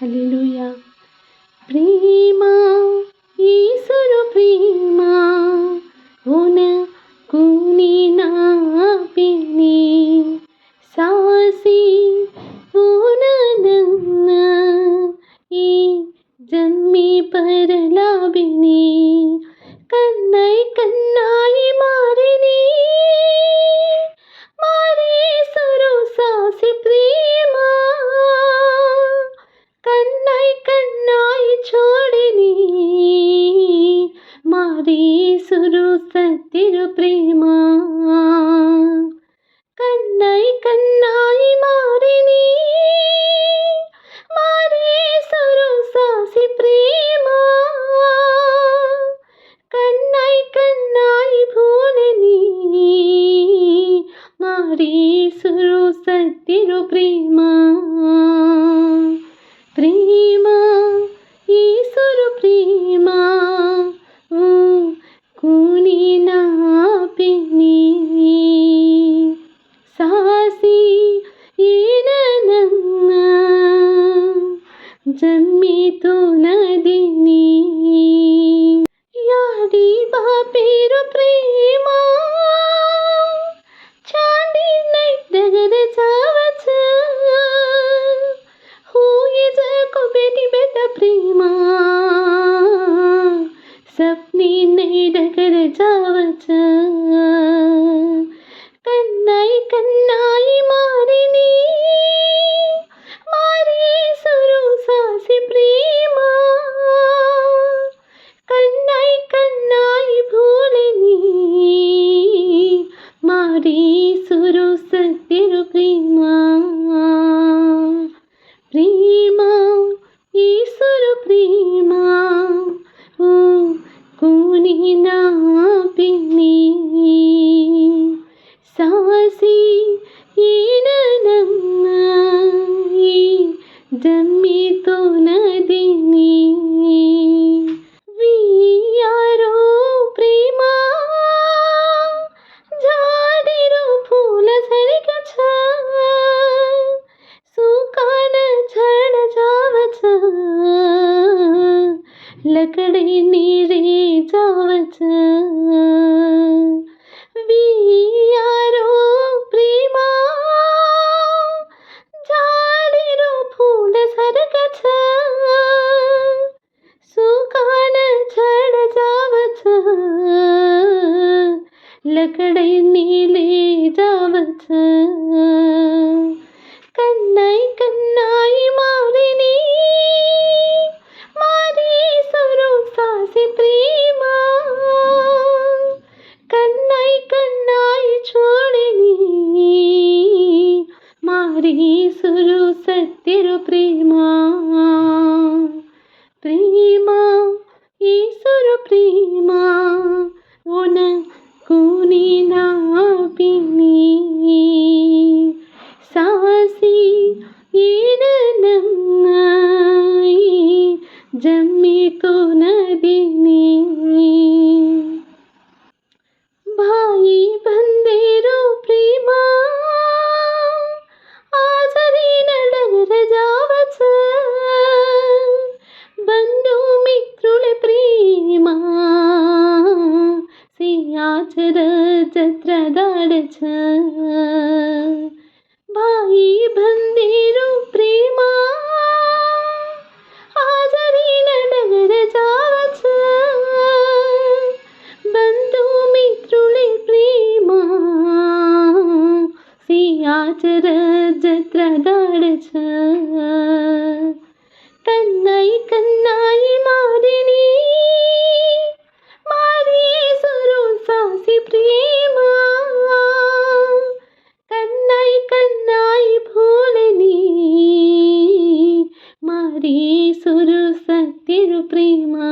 హల్లెలూయా. ప్రేమ యేసురు ప్రేమ ఉనకుని నాపిని saucy ఉననన్న ఈ జన్మి పరలాబిని కన్నై కన్నాయి మారిని మారే Suru saucy ప్రేమ కన్నై కన్నాయి छोड़नी मारी सुरु सत्तिरु प्रेम कन्नई कन्नाई मारिनी मारी सुरु सासी प्रेम कन्नई कन्नाई भूलनी मारी सुरु सत्तिरु प्रेम ప్రేమ యేసురు ప్రేమ కుని నాపిని సాసి ఈననన్న జన్మితో నదిని యాడి బాపేరు ప్రేమ చాండి నై దగ్గర చావచ్చ बेटी बेटा प्रेमा सपनी नहीं डगर जावच कन्नाई कन्नाई मारिनी मारी सुरु सासी प्रेमा कन्नाई कन्नाई भूलनी मारी सुरु सत्तिरु प्रेमा ప్రేమ యేసురు ప్రేమ కుని నాపిని సాసి ఈననన్న జన్మితో నదిని వియారో ప్రేమ జాడిరు పూల సరిగచ్చ सुकान झड़ जावच लकड़ी नीरे जावच वियारो प्रेमा जाडिरो फूल सरगछ सुकान झड़ जावच लकड़ी नीले जावच कन्नाई कन्नाई मारिनी मारी सुरु सासी प्रेम कन्नाई कन्नाई छोड़नी मारी सुरु सत्तिरु प्रेम प्रेम యేసురు ప్రేమ ఉనకుని నాపిని సాసి ఈననన్న జమ్మితో నదిని భాయి బందేరు ప్రేమ ఆజరీన డగర జావచ బంధు మిత్రుల ప్రేమ సియాచర జత్ర దాడచ भाई बंदेरू प्रेम आजरीन डगर जावच बंधु मित्रुले प्रेम सियाचर जत्र दाडच कन्नाई कन्नाई मारिनी मारी सुरु सासी प्रेम कन्नाई कन्नाई भूलनी मारी सुरु सत्तिरु प्रेमा।